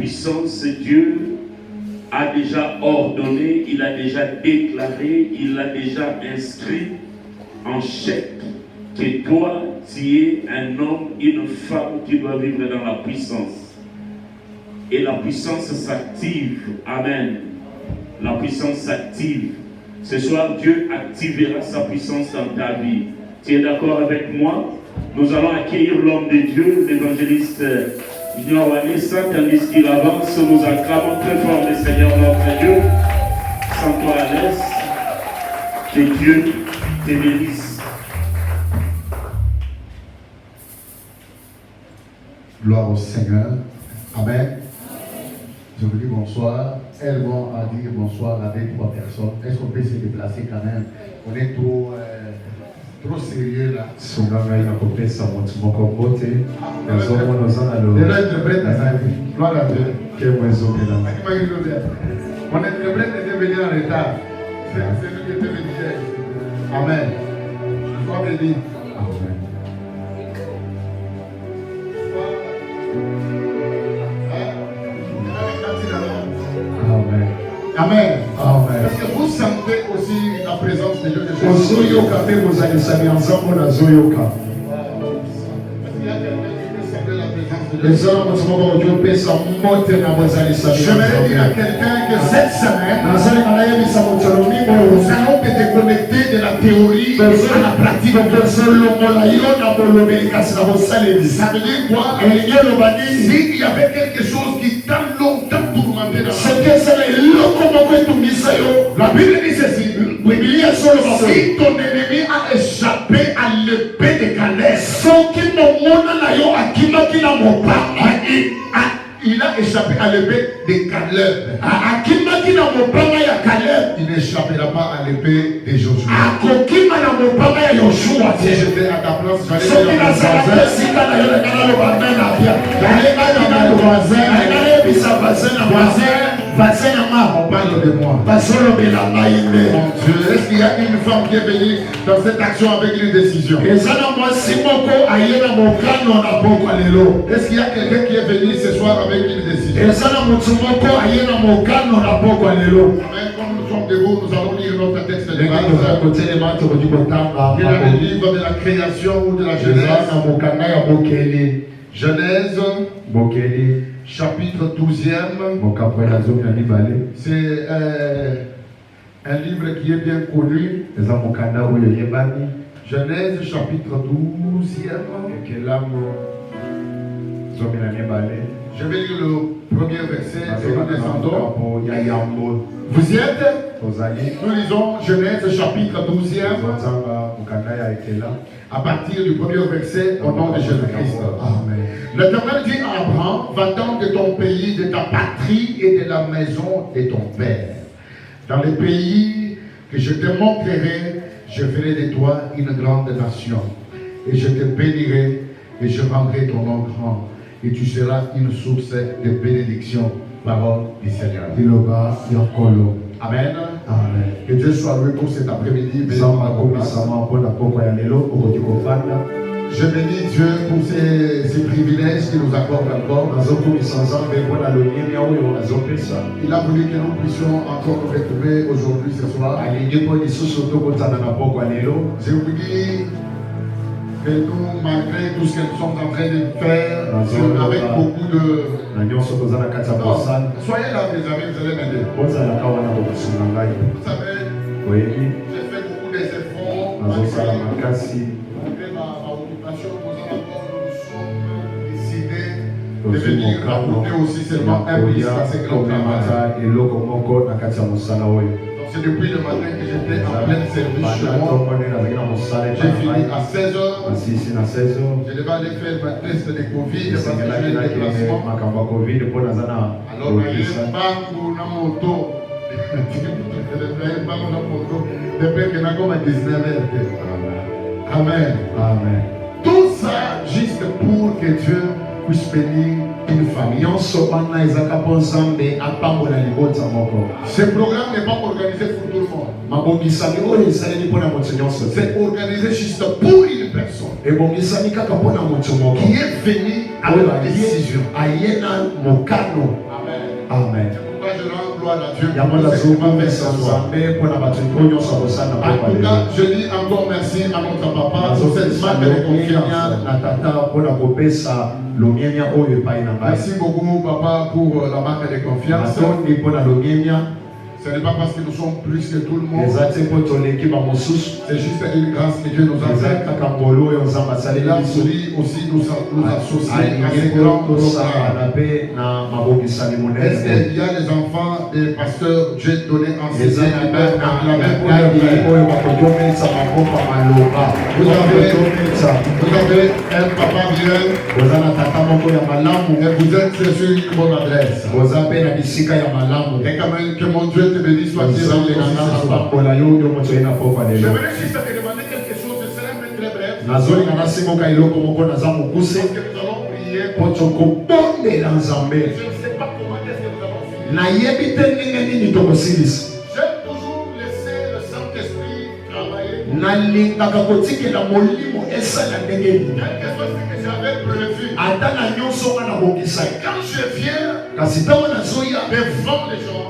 puissance, Dieu a déjà ordonné, il a déjà déclaré, il a déjà inscrit en chèque que toi, tu es un homme, une femme qui doit vivre dans la puissance. Et la puissance s'active. Amen. La puissance s'active. Ce soir, Dieu activera sa puissance dans ta vie. Tu es d'accord avec moi? Nous allons accueillir l'homme de Dieu, l'évangéliste Junior Vanessa, tandis qu'il avance, nous acclamons très fort le Seigneur notre Dieu. Sens-toi à l'aise. Que Dieu te bénisse. Gloire au Seigneur. Amen. Je vous dis bonsoir. Elles vont dire bonsoir avec 3 personnes. Est-ce qu'on peut se déplacer quand même? On est trop sérieux là. Gloire à Dieu. On interprète était venu en retard. C'est nous qui était venu. Amen. Sois béni. Amen. Amen. Amen. Parce que vous sentez aussi la présence de Dieu. Parce qu'il y a quelqu'un qui peut sentir la présence de Dieu. J'aimerais dire à quelqu'un que cette semaine, nous allons te déconnecter de la théorie à la pratique. Ça veut dire quoi? S'il y avait quelque chose qui t'a longtemps tourmenté dans la Bible dit ceci. Si ton ennemi a échappé à l'épée de Caleb, il a échappé à l'épée de Caleb. Il n'échappera pas à l'épée de Josué. Si j'étais à ta place, j'allais dire on parle de moi. Mon Dieu, est-ce qu'il y a une femme qui est venue dans cette action avec une décision? Est-ce qu'il y a quelqu'un qui est venu ce soir avec une décision? Amen. Comme nous sommes debout, nous allons lire notre texte de base. Il y a le livre de la création ou de la Genèse. Genèse, chapitre 12e. C'est un livre qui est bien connu. Genèse, chapitre 12e. Je vais lire le premier verset et nous descendons. Vous y êtes? Nous lisons Genèse, chapitre 12e. À partir du premier verset, au nom de Jésus-Christ. L'Éternel dit à Abraham, va-t'en de ton pays, de ta patrie et de la maison de ton père. Dans les pays que je te montrerai, je ferai de toi une grande nation. Et je te bénirai et je rendrai ton nom grand. Et tu seras une source de bénédiction. Parole du Seigneur. Amen. Amen. Que Dieu soit loué pour cet après-midi. Je bénis Dieu pour ces privilèges qu'il nous accorde encore. Il a voulu que nous puissions encore nous retrouver aujourd'hui ce soir. Je vous dis que nous, malgré tout ce que nous sommes en train de faire, avec beaucoup de... Non, soyez là, mes amis, vous allez m'aider. Vous savez, j'ai fait beaucoup d'efforts. Malgré ma occupation, nous sommes décidés de venir rapporter aussi seulement un plus à ce grand travail. C'est depuis le matin que j'étais en plein service chez moi. J'ai fini à 16h. Je devais aller faire ma test de Covid parce que j'ai eu un déplacement. Alors, il y a un bango dans mon moto. Depuis que j'ai comme à 19h. Amen. Amen. Tout ça juste pour que Dieu puisse bénir une famille. Ce programme n'est pas organisé pour tout le monde. C'est organisé juste pour une personne qui est venue avec la décision. gloire à Dieu. En tout cas, je dis encore merci à notre papa pour cette marque de confiance. Merci beaucoup, papa, pour la marque de confiance. Ce n'est pas parce que nous sommes plus que tout le monde. C'est juste une grâce que Dieu nous a faite. Et là, je dis aussi nous associer à ces grands programmes. Est-ce qu'il y a des enfants des pasteurs Dieu donné enseigner la même pour leur père? Vous avez un papa bien et vous êtes sur une bonne adresse. Et quand même que mon Dieu te bénisse, soit Dieu. J'aimerais juste te demander quelque chose, ce serait très bref. Parce que nous allons prier pour je ne sais pas comment est-ce que nous allons finir. J'aime toujours laisser le Saint-Esprit travailler. Quelque chose que j'avais prévu. Quand je viens devant les gens,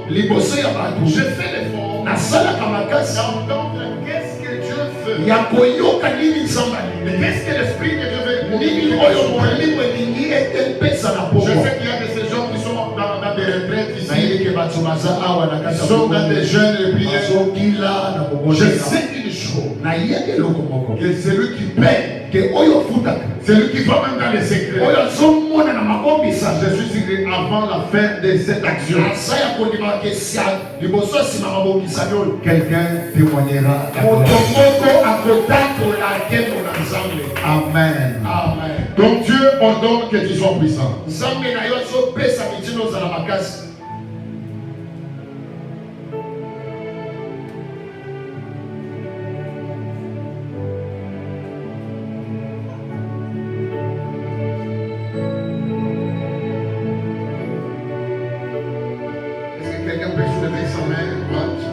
je fais l'effort d'entendre qu'est-ce que Dieu veut. Qu'est-ce que l'Esprit de Dieu veut. Je sais qu'il y a de ces gens qui sont dans des retraites ici. Ils sont dans des jeunes et prières. Je sais une chose. Que c'est lui qui paie. C'est lui qui va même dans les secrets. Je suis sûr qu'avant la fin de cette action, quelqu'un témoignera. Amen. Amen. Donc Dieu ordonne que tu sois puissant. Quelqu'un peut soulever sa main droite.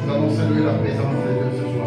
Nous allons saluer la présence de Dieu ce soir.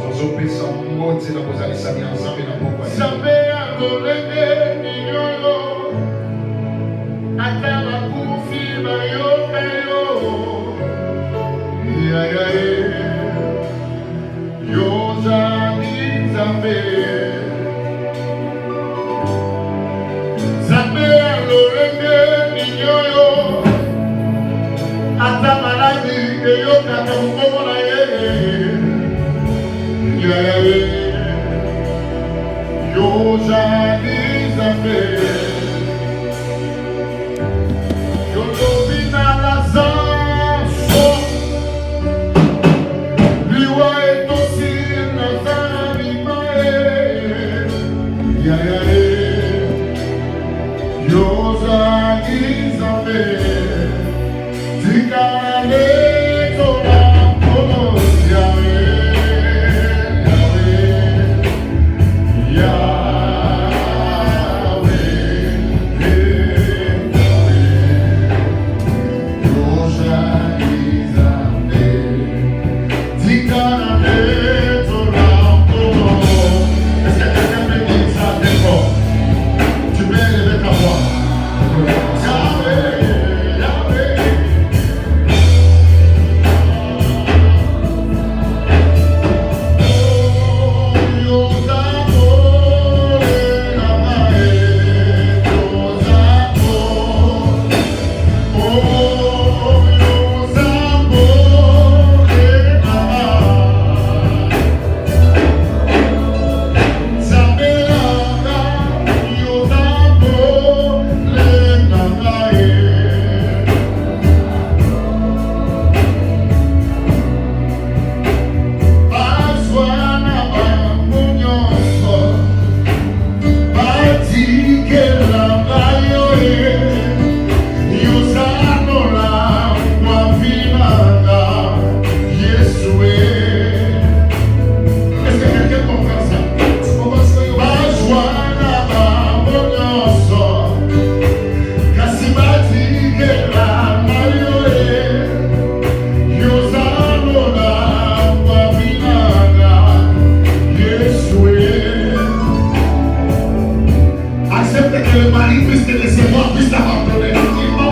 que le mari puisse te recevoir, puisse t'abandonner. Il m'a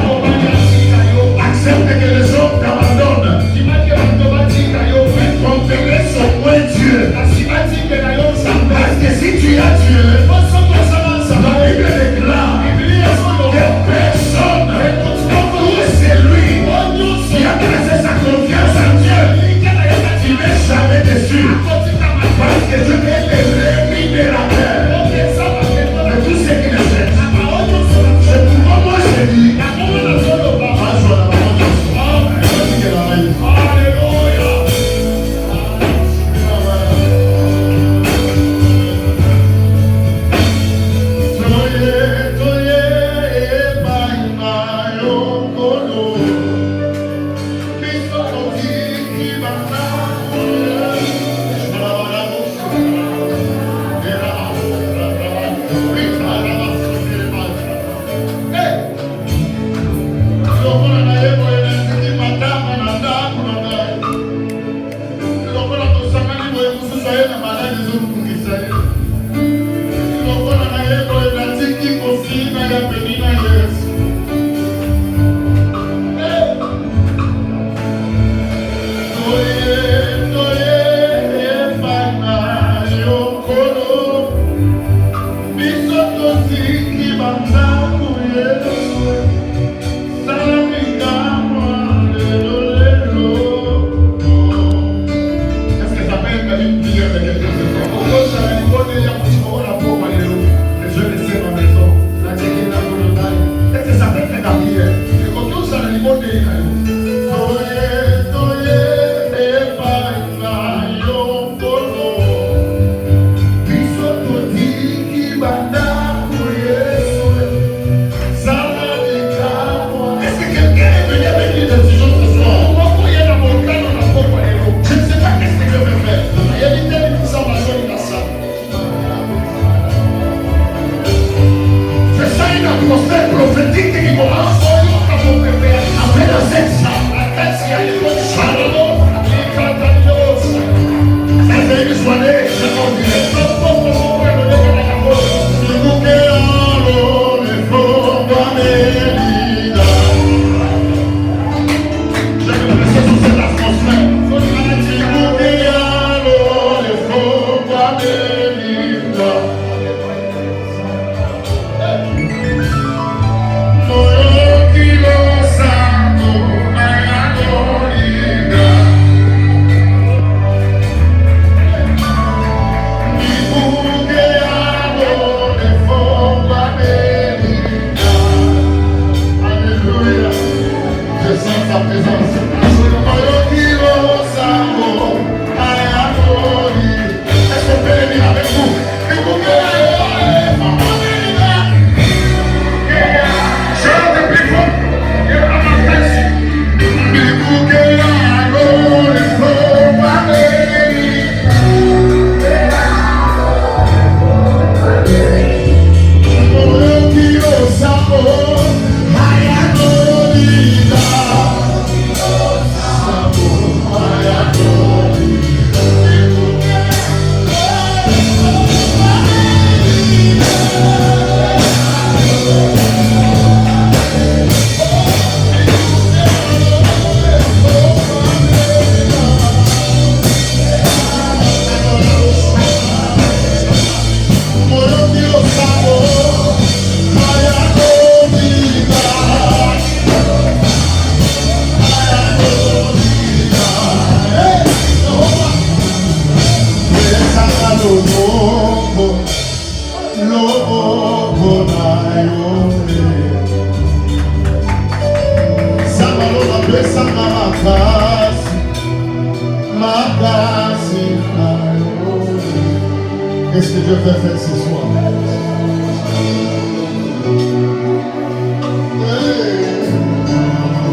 Qu'est-ce que Dieu veut faire ce soir?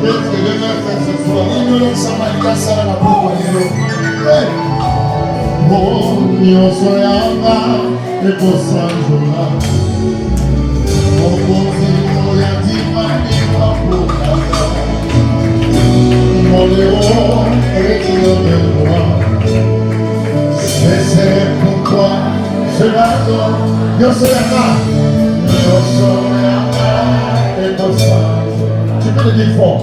Qu'est-ce que Dieu veut faire ce soir? C'est pourquoi je l'adore. Dieu sera et comme ça. Tu peux le dire fort.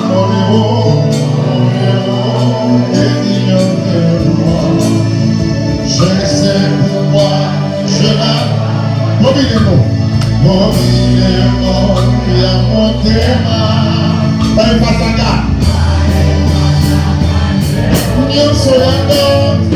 Mon héros est digne de moi. Je sais pourquoi je l'adore. Mobilez-moi, il a monté ma. Pas une face à garde. Yo soy amor,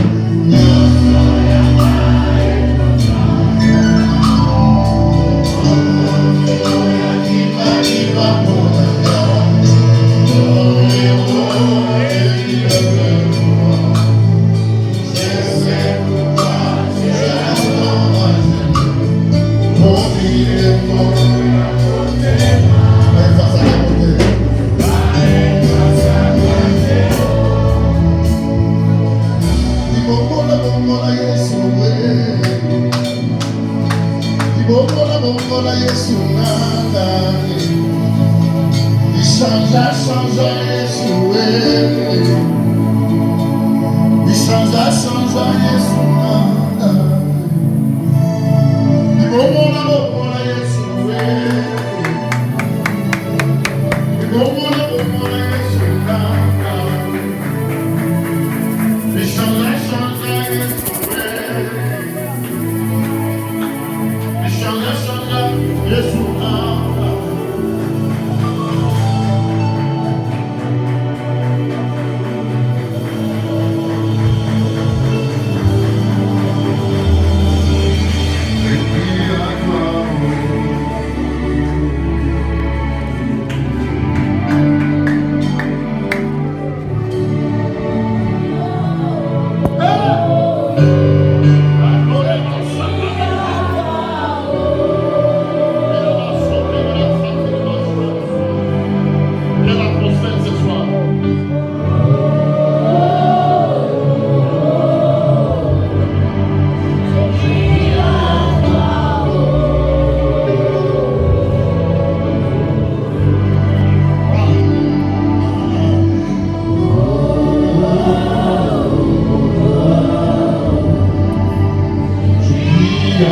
à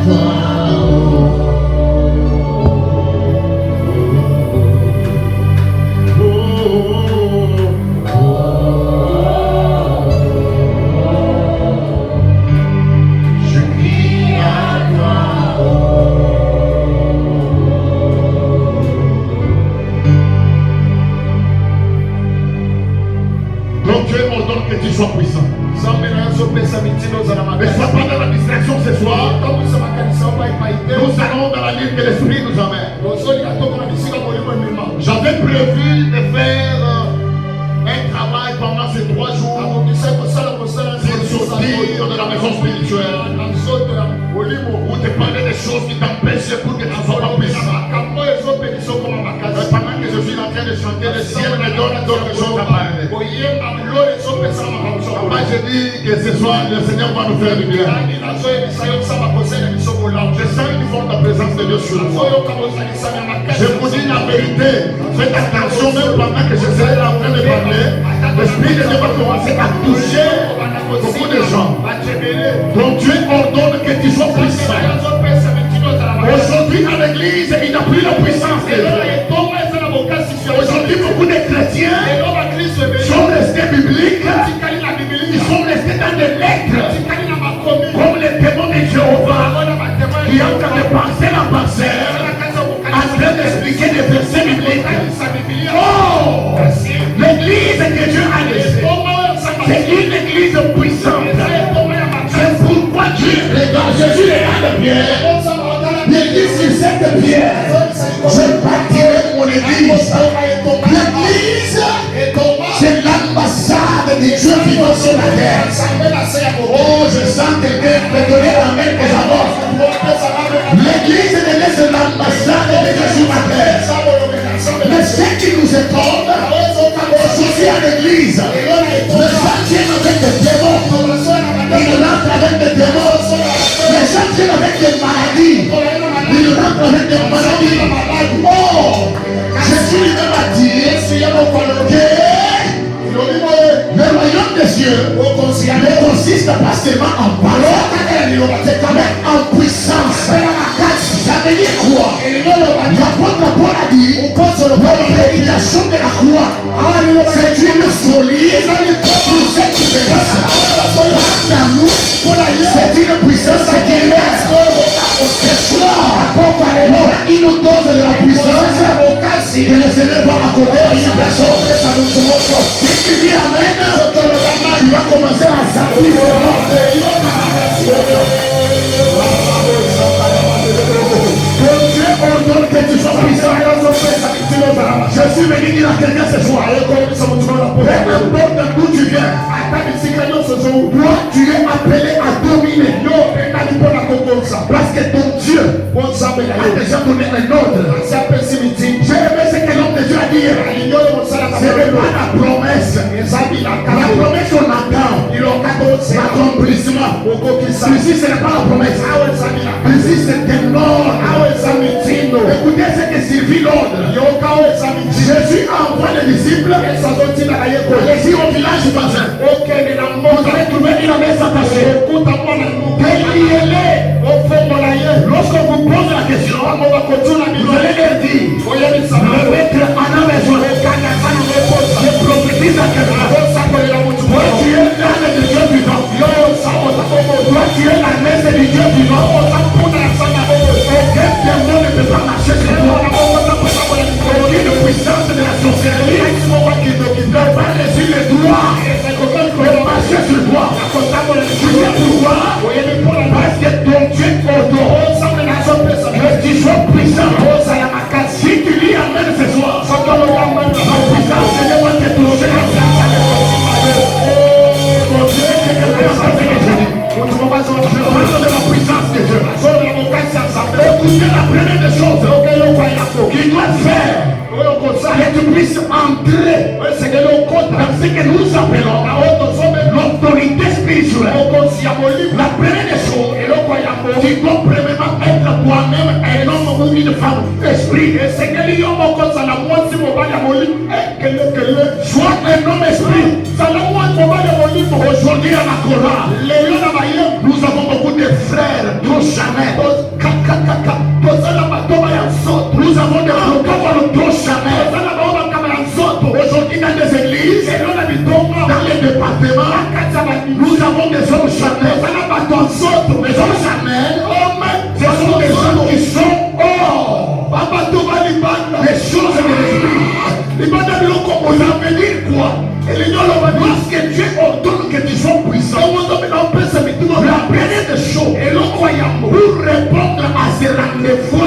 toi. Que tu sois puissant. Mais sois pas dans la distraction ce soir. Nous allons dans la ligne que l'Esprit nous amène. J'avais prévu de faire un travail pendant ces 3 jours pour sortir de la maison spirituelle, où te parler des choses qui t'empêchent pour que tu sois pas puissant. Pendant que je suis en train de chanter, le ciel me donne d'autres choses à parler. Papa, je dis que ce soir, le Seigneur va nous faire du bien. Je sens une forte présence de Dieu sur moi. Je vous dis la vérité. Faites attention, même pendant que je serai en train de parler, l'Esprit de Dieu va commencer à toucher beaucoup de gens. Donc Dieu ordonne que tu sois puissant. Aujourd'hui, à l'église, il n'y a plus la puissance de Dieu. Aujourd'hui, beaucoup de chrétiens sont restés bibliques. Ils sont restés dans des lettres, comme les démons de Jéhovah, qui ont train de penser la pensée, en train d'expliquer des versets bibliques. Oh, l'église que Dieu a laissée, c'est une église puissante. C'est pourquoi Dieu, regarde, Jésus regarde bien. Il dit sur cette pierre, je bâtirai mon église. L'église, c'est l'ambassade de Dieu vivant sur la terre. Oh, je sens quelqu'un me donner la main que j'avance. L'église c'est l'ambassade de Dieu sur la terre. Mais ceux qui nous étonnent, aujourd'hui à l'église, les gens viennent avec des démons. Ils rentrent avec des démons. Les gens viennent avec des maladies. Ils rentrent avec des maladies. Oh, Jésus lui-même a dit que le royaume des cieux ne consiste pas seulement en parole, mais en puissance. Ça veut dire quoi? L'apôtre Paul a dit la prédication de la croix, c'est une folie pour ceux qui périssent. L'amour, c'est une puissance qui reste. Ce soir, on a une dose de la puissance et le Seigneur va accorder à une personne. Si tu dis Amen, tu vas commencer à s'appuyer. Ordonne que tu sois puissant. Je suis venu dire à quelqu'un ce soir, peu importe d'où tu viens, toi tu es appelé à dominer. Parce que ton Dieu a déjà donné un ordre. J'ai aimé ce que l'homme de Dieu a dit. Ce n'est pas la promesse. La promesse on attend l'accomplissement. Ici ce n'est pas la promesse. Ici c'est un ordre. Écoutez ce que signifie l'ordre. Jésus envoie les disciples ici au village voisin. Vous allez trouver une messe attachée. Lorsqu'on vous pose la question, vous allez leur dire le maître en a besoin. Je prophétise à quelqu'un. Toi tu es l'âme de Dieu vivant. Toi tu es la messe de Dieu vivant. Aucun démon ne peut pas marcher sur toi. Aucune puissance de la sorcellerie ne peut pas réussir les droits de marcher sur toi. Tu sais pourquoi? Parce que ton Dieu ordonne que tu sois puissant. Si tu lis Amen ce soir, la puissance de Dieu va te toucher. Mon Dieu, c'est quelque chose que je dis. Je parle de la puissance de Dieu. Écoutez la première des choses qu'il doit faire que tu puisses entrer dans ce que nous appelons l'autorité spirituelle. La première des choses, tu dois premièrement être toi-même un homme ou une femme esprit. Sois un homme esprit. Aujourd'hui à la chorale, nous avons beaucoup de frères trop chargés. Lorsque Dieu ordonne que tu sois puissant, la première des choses, pour répondre à ces rendez-vous,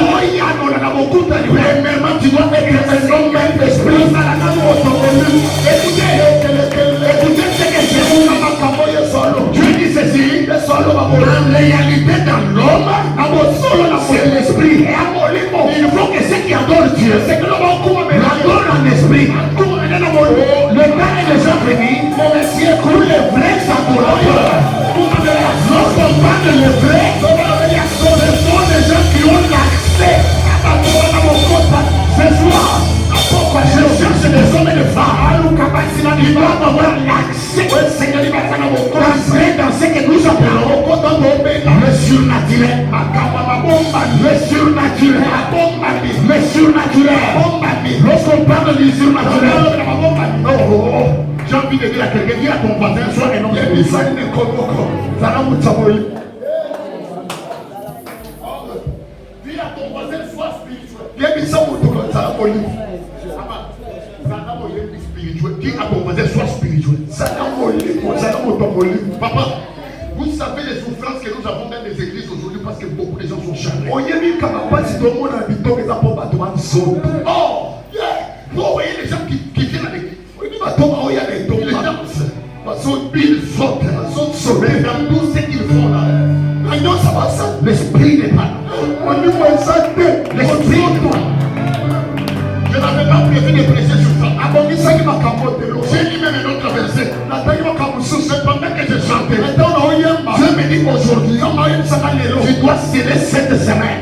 premièrement, tu dois être un homme même d'esprit. Écoutez ce que Dieu dit ceci, en réalité dans l'homme, c'est l'esprit. Il faut que ceux qui adorent Dieu, l'adorent en esprit. Le temps est déjà venu pour les vrais adorateurs. Lorsqu'on parle de vrais, ce sont des gens qui ont l'accès. Ce soir, je cherche des hommes et des femmes qui doivent avoir l'accès dans ce que nous appelons le surnaturel. Le surnaturel. Lorsqu'on parle du surnaturel, j'ai envie de dire à quelqu'un, dis à ton voisin, sois un homme spirituel. Dis à ton voisin, sois spirituel. Dis à ton voisin, sois spirituel. Papa, vous savez les souffrances que nous avons dans les églises aujourd'hui parce que beaucoup de gens sont charnés. Oh, yeah. Vous voyez les gens qui viennent à l'église. Les gens ils sautent. Mais dans tout ce qu'ils font là, l'esprit n'est pas là. L'esprit n'est pas là. Je n'avais pas prévu de prêcher sur ça. J'ai lu même un autre verset. Pendant que je chantais, Dieu me dit aujourd'hui, tu dois sceller cette semaine.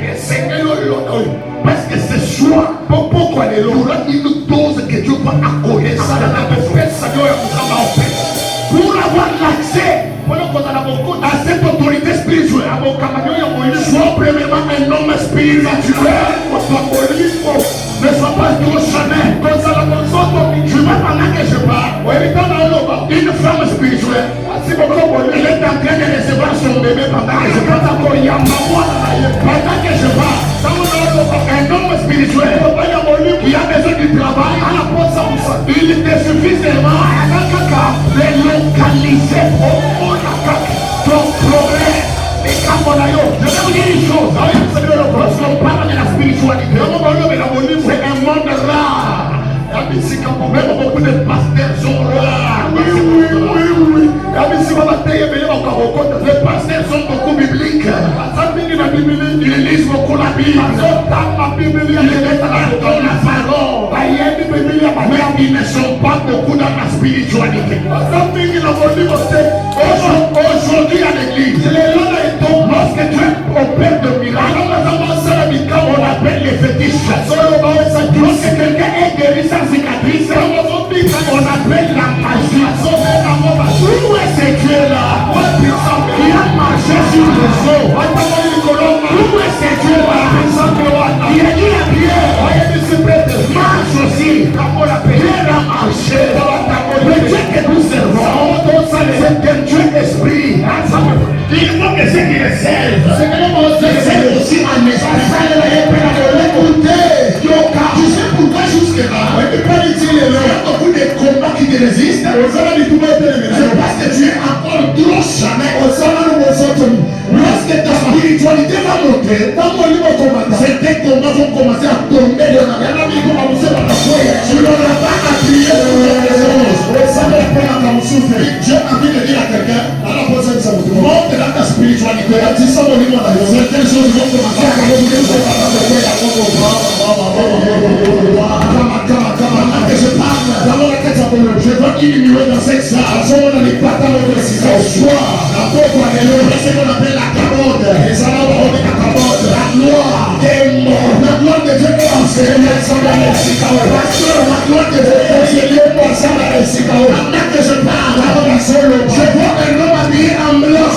Parce que ce soir, pourquoi il y aura une dose que Dieu va accorder pour avoir l'accès à cette autorité spirituelle. Sois premièrement un homme spirituel. Ne sois pas trop charnel. Tu vois pendant que je parle, une femme spirituelle, elle est en train de recevoir son bébé pendant que je parle. Pendant que je parle, un homme spirituel qui a besoin du travail, il te suffit seulement de localiser ton problème. Je vais vous dire une chose. Lorsqu'on parle de la spiritualité, c'est un monde rare. Même beaucoup de pasteurs sont rares. Oui. Les pasteurs sont beaucoup bibliques. Ils lisent beaucoup la Bible. Ils mettent la parole. Mais ils ne sont pas beaucoup dans la spiritualité. Aujourd'hui à l'église, lorsque Dieu opère de miracles, on appelle les fétiches. Lorsque quelqu'un est guéri sans cicatrice, on appelle la magie. Où est ce Dieu-là qui a marché sur les eaux? Où est ce Dieu-là qui a dit à Pierre, marche aussi? Pierre a marché. Le Dieu que nous servons, c'est un Dieu esprit. Il faut que ceux qui le servent aussi en esprit. Tu sais pourquoi jusque-là, il y a beaucoup de combats qui te résistent. C'est parce que tu es encore trop charnel. Lorsque ta spiritualité va monter, certains combats vont commencer à tomber de la main. Tu n'auras pas à prier pour quelque chose. Dieu a envie de dire à quelqu'un, monte dans ta spiritualité. Certaines choses vont commencer à je veux diminuer dans cette salle. Ce soir, la pauvre est ce qu'on appelle la carotte. La gloire est morte. La gloire de Dieu est enseignée. Pasteur, la gloire de Dieu est enseignée. Pendant que je parle, je vois un homme habillé en blanc.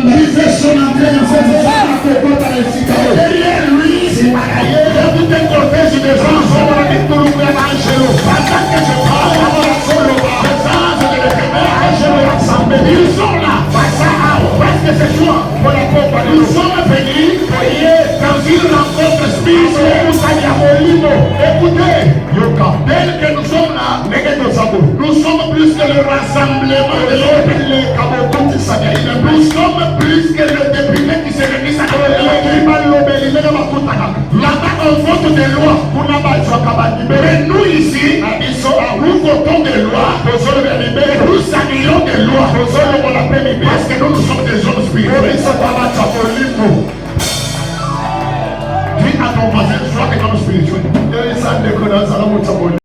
Il fait son entrée dans cette salle. Derrière lui, c'est pas ailleurs. Il y a tout un cortège de gens. Pendant que je parle, ils sont là, parce que c'est toi. Nous sommes venus dans une rencontre spirituelle. Écoutez Nous sommes plus que le rassemblement de l'autre. Nous sommes plus que le député qui se réunit à là-bas on vote des lois. Mais nous ici, nous votons des lois. Nous annulons des lois. Parce que nous sommes des hommes spirituels.